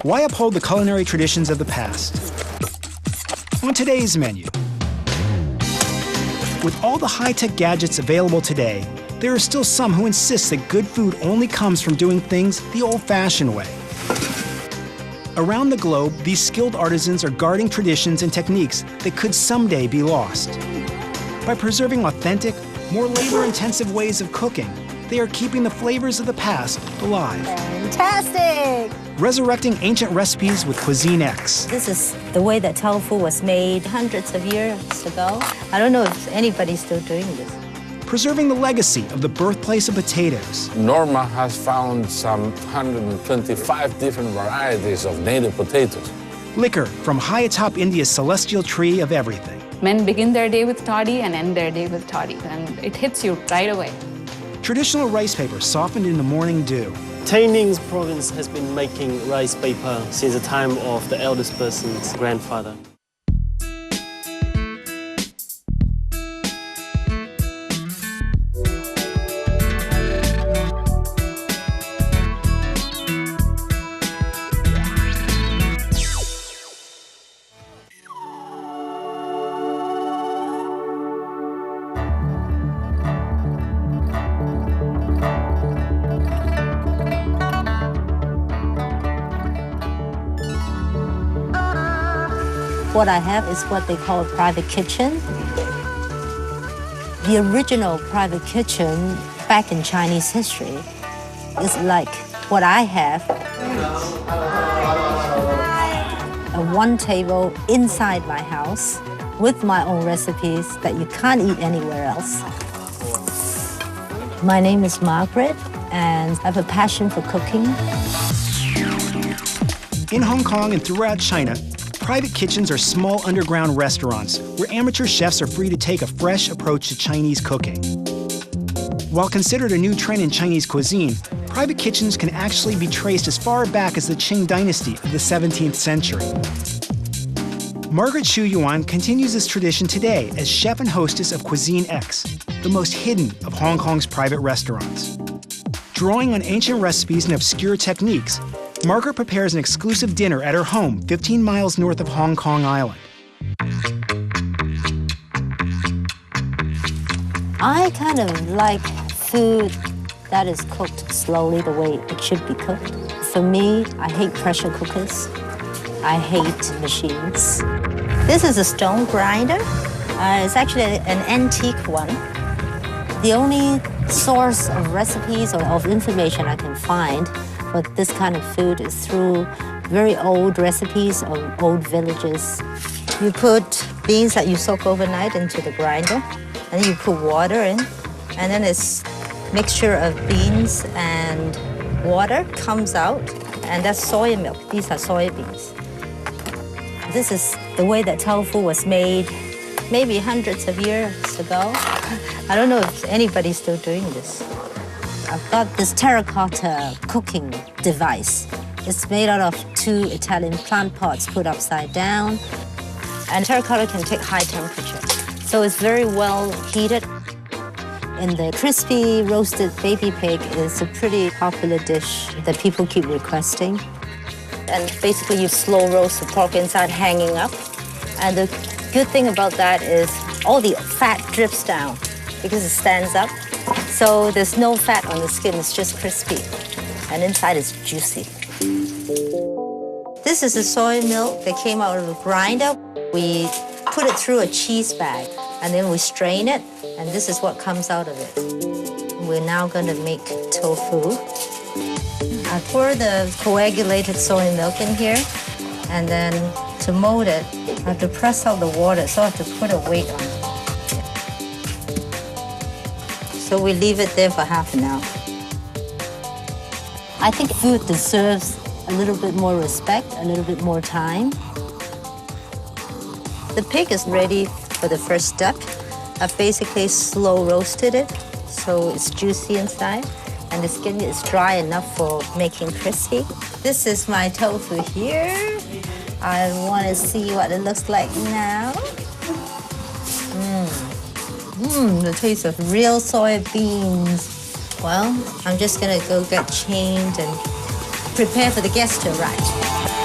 Why uphold the culinary traditions of the past? On today's menu, with all the high-tech gadgets available today, there are still some who insist that good food only comes from doing things the old-fashioned way. Around the globe, these skilled artisans are guarding traditions and techniques that could someday be lost. By preserving authentic, more labor-intensive ways of cooking, they are keeping the flavors of the past alive. Fantastic! Resurrecting ancient recipes with Cuisine X. This is the way that tofu was made hundreds of years ago. I don't know if anybody's still doing this. Preserving the legacy of the birthplace of potatoes. Norma has found some 125 different varieties of native potatoes. Liquor from high atop India's celestial tree of everything. Men begin their day with toddy and end their day with toddy, and it hits you right away. Traditional rice paper softened in the morning dew. Tainings's province has been making rice paper since the time of the eldest person's grandfather. What I have is what they call a private kitchen. The original private kitchen back in Chinese history is like what I have. A one table inside my house with my own recipes that you can't eat anywhere else. My name is Margaret, and I have a passion for cooking. In Hong Kong and throughout China, private kitchens are small underground restaurants where amateur chefs are free to take a fresh approach to Chinese cooking. While considered a new trend in Chinese cuisine, private kitchens can actually be traced as far back as the Qing dynasty of the 17th century. Margaret Xu Yuan continues this tradition today as chef and hostess of Cuisine X, the most hidden of Hong Kong's private restaurants. Drawing on ancient recipes and obscure techniques, Margaret prepares an exclusive dinner at her home 15 miles north of Hong Kong Island. I kind of like food that is cooked slowly the way it should be cooked. For me, I hate pressure cookers. I hate machines. This is a stone grinder. It's actually an antique one. The only source of recipes or of information I can find for this kind of food is through very old recipes of old villages. You put beans that you soak overnight into the grinder, and then you put water in, and then this mixture of beans and water comes out, and that's soy milk. These are soybeans. This is the way that tofu was made maybe hundreds of years ago. I don't know if anybody's still doing this. I've got this terracotta cooking device. It's made out of 2 Italian plant pots put upside down. And terracotta can take high temperature. So it's very well heated. And the crispy roasted baby pig is a pretty popular dish that people keep requesting. And basically you slow roast the pork inside hanging up. And the good thing about that is all the fat drips down because it stands up. So there's no fat on the skin, it's just crispy. And inside is juicy. This is the soy milk that came out of the grinder. We put it through a cheese bag, and then we strain it, and this is what comes out of it. We're now gonna make tofu. I pour the coagulated soy milk in here, and then to mold it, I have to press out the water, so I have to put a weight on it. So we leave it there for half an hour. I think food deserves a little bit more respect, a little bit more time. The pig is ready for the first step. I've basically slow roasted it, so it's juicy inside, and the skin is dry enough for making crispy. This is my tofu here. I want to see what it looks like now. The taste of real soybeans. Well, I'm just gonna go get changed and prepare for the guests to arrive.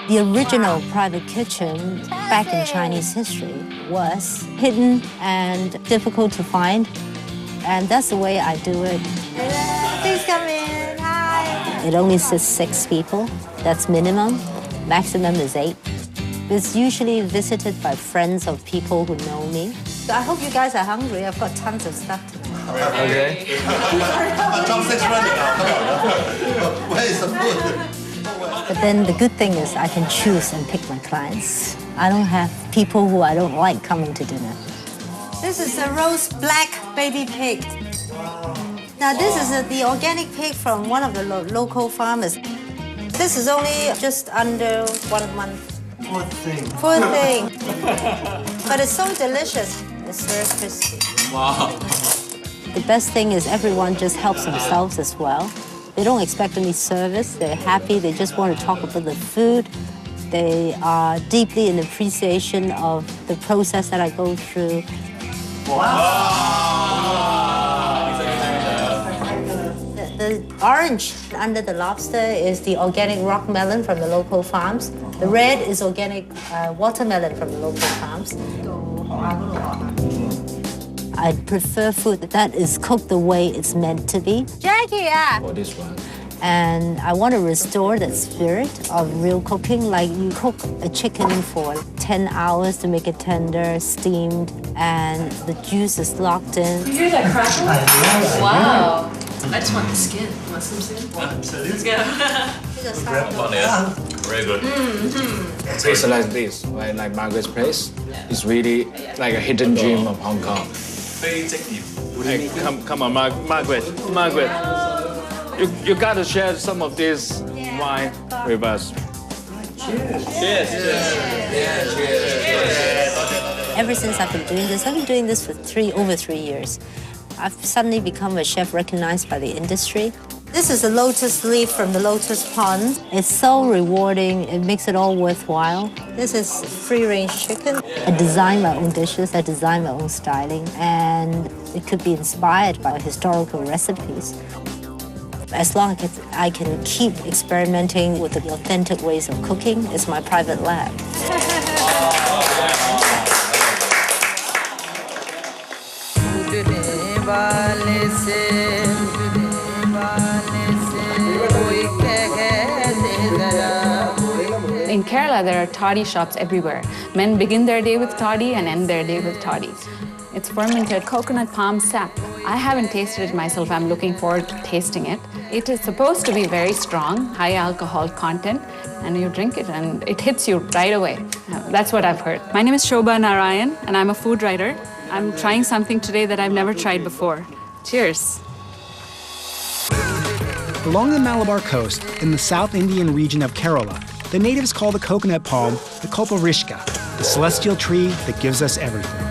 The original private kitchen back in Chinese history was hidden and difficult to find, and that's the way I do it. Please come in. Hi. It only sits 6 people. That's minimum. Maximum is 8. It's usually visited by friends of people who know me. So I hope you guys are hungry. I've got tons of stuff to do. Okay. Chopsticks ready now. Come on. Where is the food? But then the good thing is I can choose and pick my clients. I don't have people who I don't like coming to dinner. This is a roast black baby pig. Now this is the organic pig from one of the local farmers. This is only just under 1 month. Poor thing. Poor thing. But it's so delicious. It's very crispy. Wow. The best thing is everyone just helps themselves as well. They don't expect any service. They're happy. They just want to talk about the food. They are deeply in appreciation of the process that I go through. The orange under the lobster is the organic rock melon from the local farms. The red is organic watermelon from the local farms. I prefer food that is cooked the way it's meant to be. Jackie, For this one. And I want to restore that spirit of real cooking, like you cook a chicken for 10 hours to make it tender, steamed, and the juice is locked in. You hear that crackle? Wow. I just want the skin. Want some skin? Let's go. Very good. Place like this, right? Like Margaret's place, is really like a hidden gem of Hong Kong. Hey, come on, Margaret. You gotta share some of this wine with us. Cheers. Ever since I've been doing this, I've been doing this for over 3 years. I've suddenly become a chef recognized by the industry. This is a lotus leaf from the lotus pond. It's so rewarding. It makes it all worthwhile. This is free-range chicken. I design my own dishes. I design my own styling. And it could be inspired by historical recipes. As long as I can keep experimenting with the authentic ways of cooking, it's my private lab. In Kerala, there are toddy shops everywhere. Men begin their day with toddy and end their day with toddy. It's fermented coconut palm sap. I haven't tasted it myself. I'm looking forward to tasting it. It is supposed to be very strong, high alcohol content, and you drink it and it hits you right away. That's what I've heard. My name is Shobha Narayan, and I'm a food writer. I'm trying something today that I've never tried before. Cheers. Along the Malabar coast, in the South Indian region of Kerala, the natives call the coconut palm the Kalparishka, the celestial tree that gives us everything.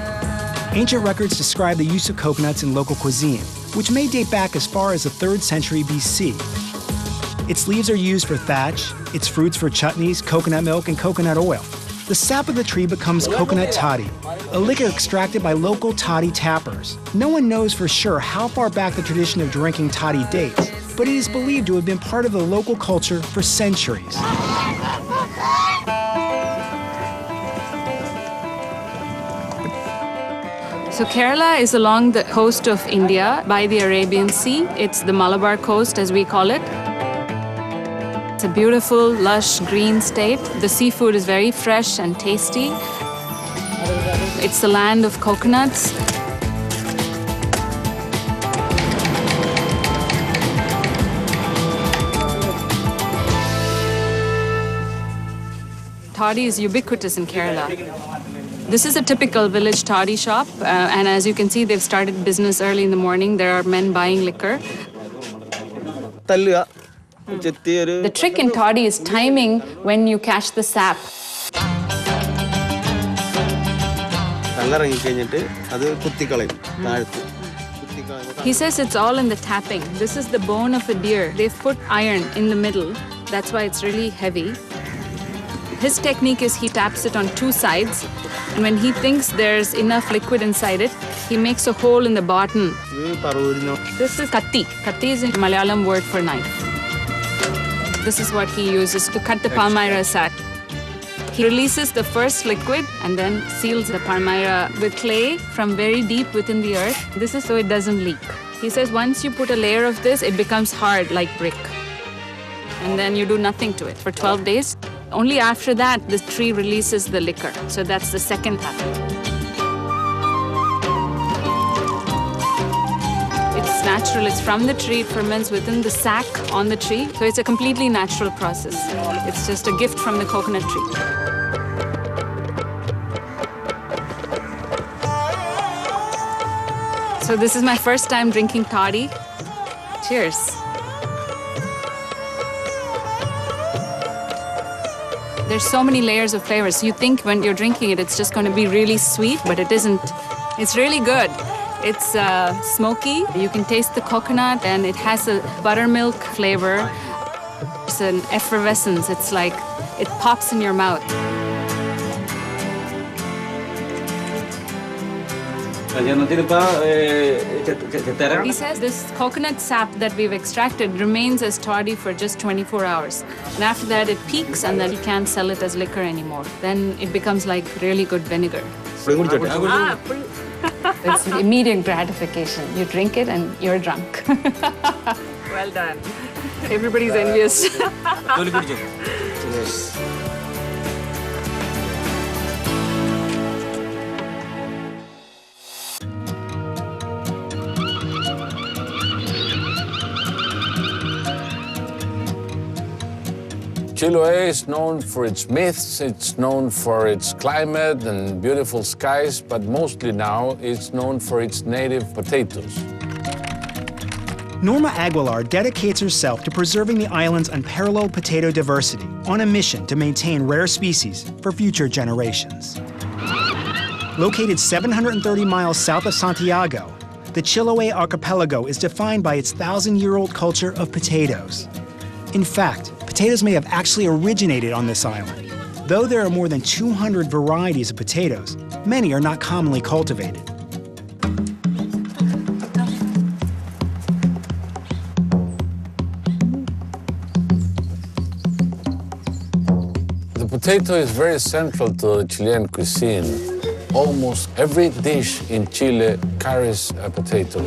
Ancient records describe the use of coconuts in local cuisine, which may date back as far as the 3rd century BC. Its leaves are used for thatch, its fruits for chutneys, coconut milk, and coconut oil. The sap of the tree becomes coconut toddy, a liquor extracted by local toddy tappers. No one knows for sure how far back the tradition of drinking toddy dates, but it is believed to have been part of the local culture for centuries. So Kerala is along the coast of India by the Arabian Sea. It's the Malabar coast, as we call it. It's a beautiful, lush, green state. The seafood is very fresh and tasty. It's the land of coconuts. Toddy is ubiquitous in Kerala. This is a typical village toddy shop, and as you can see, they've started business early in the morning. There are men buying liquor. The trick in toddy is timing when you catch the sap. He says it's all in the tapping. This is the bone of a deer. They've put iron in the middle. That's why it's really heavy. His technique is he taps it on 2 sides, and when he thinks there's enough liquid inside it, he makes a hole in the bottom. This is katti. Katti is a Malayalam word for knife. This is what he uses to cut the palmyra sack. He releases the first liquid and then seals the palmyra with clay from very deep within the earth. This is so it doesn't leak. He says once you put a layer of this, it becomes hard like brick. And then you do nothing to it for 12 days. Only after that, the tree releases the liquor. So that's the second path. It's natural, it's from the tree, it ferments within the sac on the tree. So it's a completely natural process. It's just a gift from the coconut tree. So this is my first time drinking toddy. Cheers. There's so many layers of flavors. You think when you're drinking it, it's just going to be really sweet, but it isn't. It's really good. It's smoky. You can taste the coconut, and it has a buttermilk flavor. It's an effervescence. It's like it pops in your mouth. He says this coconut sap that we've extracted remains as toddy for just 24 hours. And after that, it peaks, and then you can't sell it as liquor anymore. Then it becomes like really good vinegar. It's immediate gratification. You drink it and you're drunk. Well done. Everybody's envious. Cheers. Chiloé is known for its myths, it's known for its climate and beautiful skies, but mostly now it's known for its native potatoes. Norma Aguilar dedicates herself to preserving the island's unparalleled potato diversity on a mission to maintain rare species for future generations. Located 730 miles south of Santiago, the Chiloé archipelago is defined by its 1,000-year-old culture of potatoes. In fact, potatoes may have actually originated on this island. Though there are more than 200 varieties of potatoes, many are not commonly cultivated. The potato is very central to the Chilean cuisine. Almost every dish in Chile carries a potato.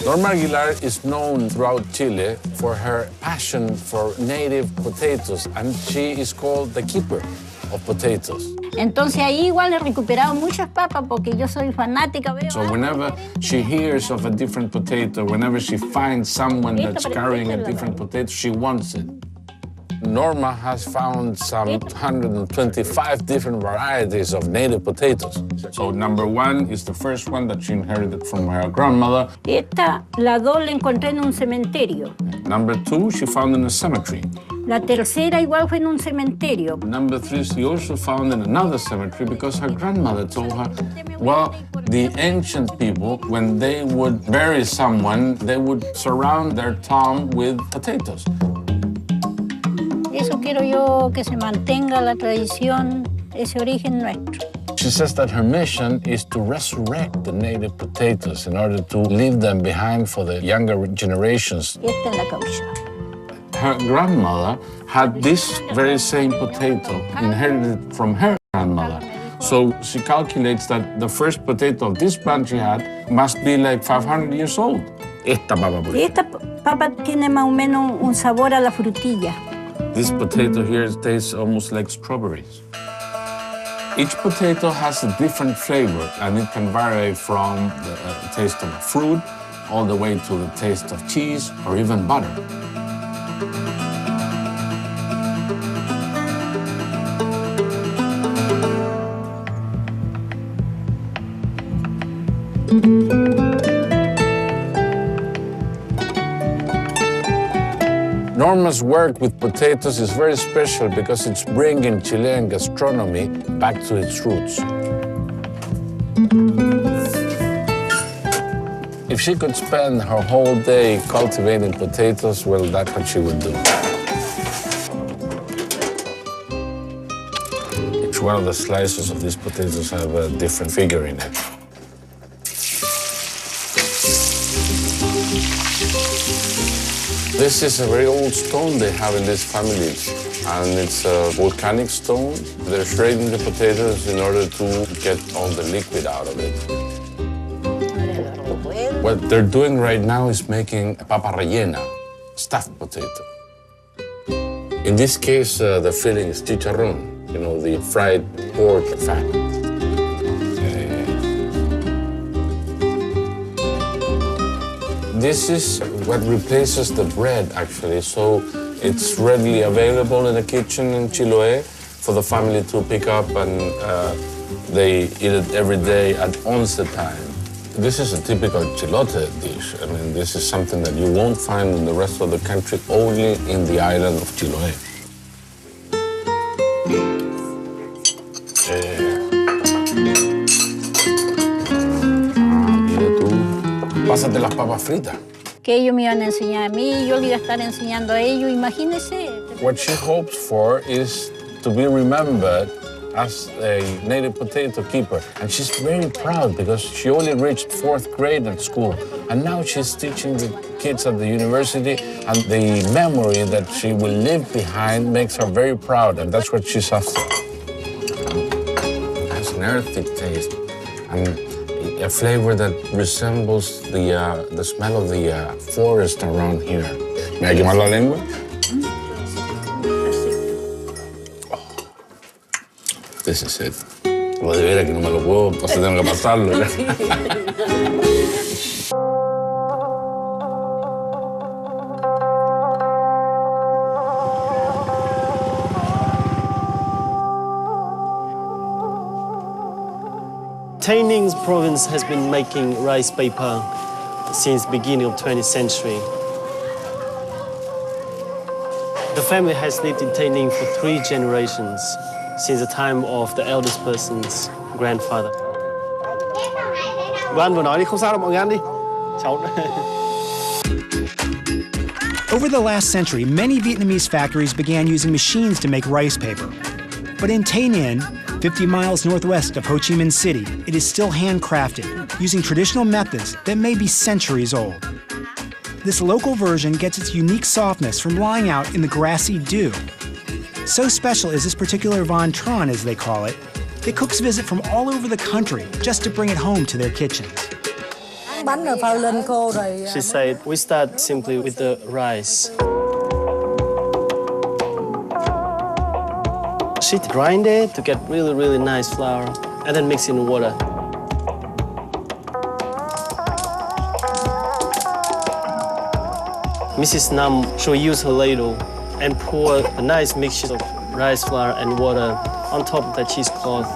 Norma Aguilar is known throughout Chile for her passion for native potatoes, and she is called the keeper of potatoes. Entonces ahí igual he recuperado muchas papas porque yo soy fanática. So whenever she hears of a different potato, whenever she finds someone that's carrying a different potato, she wants it. Norma has found some 125 different varieties of native potatoes. So number one is the first one that she inherited from her grandmother. Esta, la dos la encontré en un cementerio. Number two, she found in a cemetery. La tercera igual fue en un cementerio. Number three, she also found in another cemetery because her grandmother told her, well, the ancient people, when they would bury someone, they would surround their tomb with potatoes. Eso quiero yo, que se mantenga la tradición, ese origen nuestro. She says that her mission is to resurrect the native potatoes in order to leave them behind for the younger generations. Esta es la causa. Her grandmother had this very same potato inherited from her grandmother. So she calculates that the first potato of this plant she had must be like 500 years old. Esta papa. Esta papa tiene más o menos un sabor a la frutilla. This potato here tastes almost like strawberries. Each potato has a different flavor, and it can vary from the taste of a fruit all the way to the taste of cheese or even butter. Norma's work with potatoes is very special because it's bringing Chilean gastronomy back to its roots. If she could spend her whole day cultivating potatoes, well, that's what she would do. Each one of the slices of these potatoes have a different figure in it. This is a very old stone they have in these families, and it's a volcanic stone. They're shredding the potatoes in order to get all the liquid out of it. What they're doing right now is making a papa rellena, stuffed potato. In this case, the filling is chicharrón, you know, the fried pork fat. This is what replaces the bread, actually. So it's readily available in the kitchen in Chiloé for the family to pick up, and they eat it every day at once time. This is a typical chilote dish. I mean, this is something that you won't find in the rest of the country, only in the island of Chiloé. Pásate las papas fritas. Que ellos me iban a enseñar a mí, yo le iba a estar enseñando a ellos, imagínense. What she hopes for is to be remembered as a native potato keeper. And she's very proud because she only reached 4th grade at school. And now she's teaching the kids at the university, and the memory that she will leave behind makes her very proud, and that's what she's after. It has an earthy taste and a flavor that resembles the smell of the forest around here. ¿Me quemar la lengua? This is it. Lo de veras que no me lo puedo, entonces tengo que pasarlo. Taining's province has been making rice paper since the beginning of the 20th century. The family has lived in Taining for 3 generations, since the time of the eldest person's grandfather. Anh vừa nói đi, không sao đâu, mọi người ăn đi. Cháu. Over the last century, many Vietnamese factories began using machines to make rice paper. But in Tay Ninh, 50 miles northwest of Ho Chi Minh City, it is still handcrafted, using traditional methods that may be centuries old. This local version gets its unique softness from lying out in the grassy dew. So special is this particular Von Tron, as they call it, that cooks visit from all over the country just to bring it home to their kitchens. She said, we start simply with the rice. She grind it to get really, really nice flour, and then mix it in water. Mrs. Nam, she'll use her ladle and pour a nice mixture of rice flour and water on top of that cheesecloth.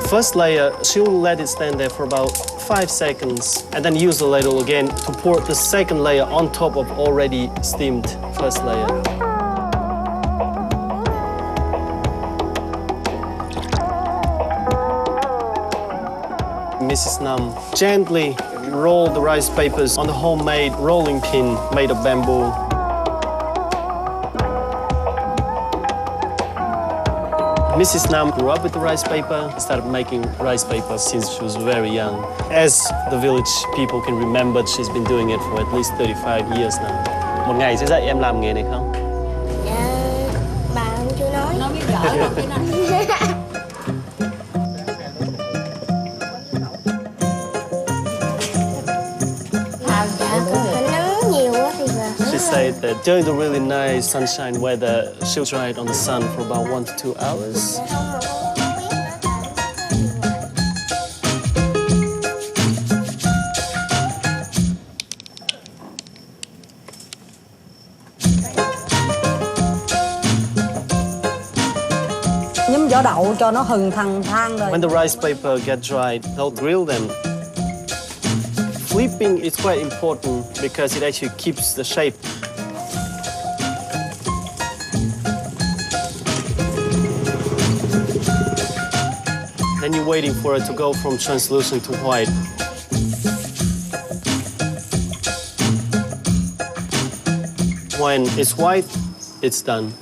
First layer, she'll let it stand there for about 5 seconds, and then use the ladle again to pour the second layer on top of already steamed first layer. Mrs. Nam gently roll the rice papers on the homemade rolling pin made of bamboo. Mrs. Nam grew up with the rice paper, started making rice paper since she was very young. As the village people can remember, she's been doing it for at least 35 years now. Một ngày sẽ dạy em làm nghề này không? Bà không chưa nói. Nó biết gỡ rồi cái này. She said that during the really nice sunshine weather, she'll dry it on the sun for about 1 to 2 hours. Nhúng vỏ đậu cho nó hừng than rồi. When the rice paper get dried, they'll grill them. Flipping is quite important because it actually keeps the shape. Then you're waiting for it to go from translucent to white. When it's white, it's done.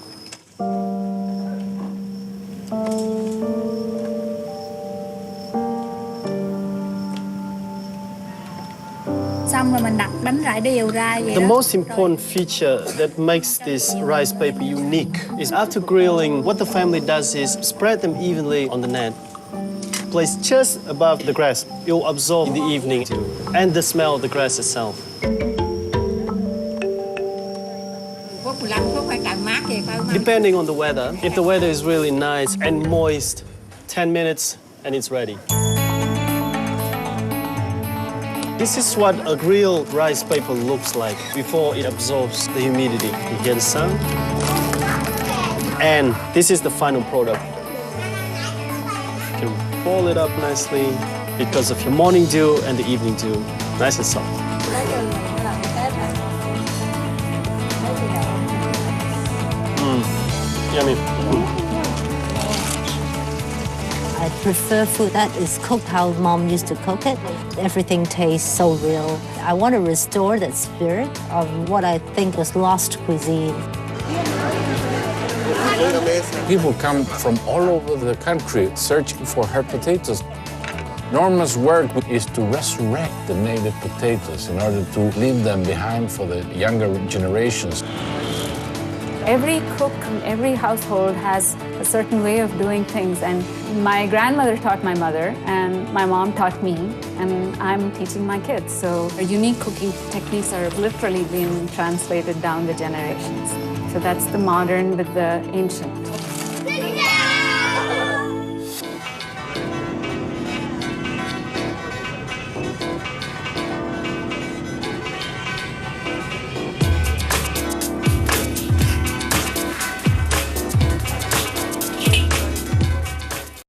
xong rồi mình đặt đánh rải đều ra vậy The đó. most important feature that makes this rice paper unique is after grilling, what the family does is spread them evenly on the net. Placed just above the grass. It will absorb in the evening too, and the smell of the grass itself. Phút 15 phút phải càng mát vậy phải không? Depending on the weather, if the weather is really nice and moist, 10 minutes and it's ready. This is what a grilled rice paper looks like before it absorbs the humidity. You get the sun. And this is the final product. You can roll it up nicely because of your morning dew and the evening dew. Nice and soft. Yummy. I prefer food that is cooked how mom used to cook it. Everything tastes so real. I want to restore that spirit of what I think was lost cuisine. People come from all over the country searching for her potatoes. Norma's work is to resurrect the native potatoes in order to leave them behind for the younger generations. Every cook, every household has a certain way of doing things, and my grandmother taught my mother, and my mom taught me, and I'm teaching my kids. So unique cooking techniques are literally being translated down the generations. So that's the modern with the ancient.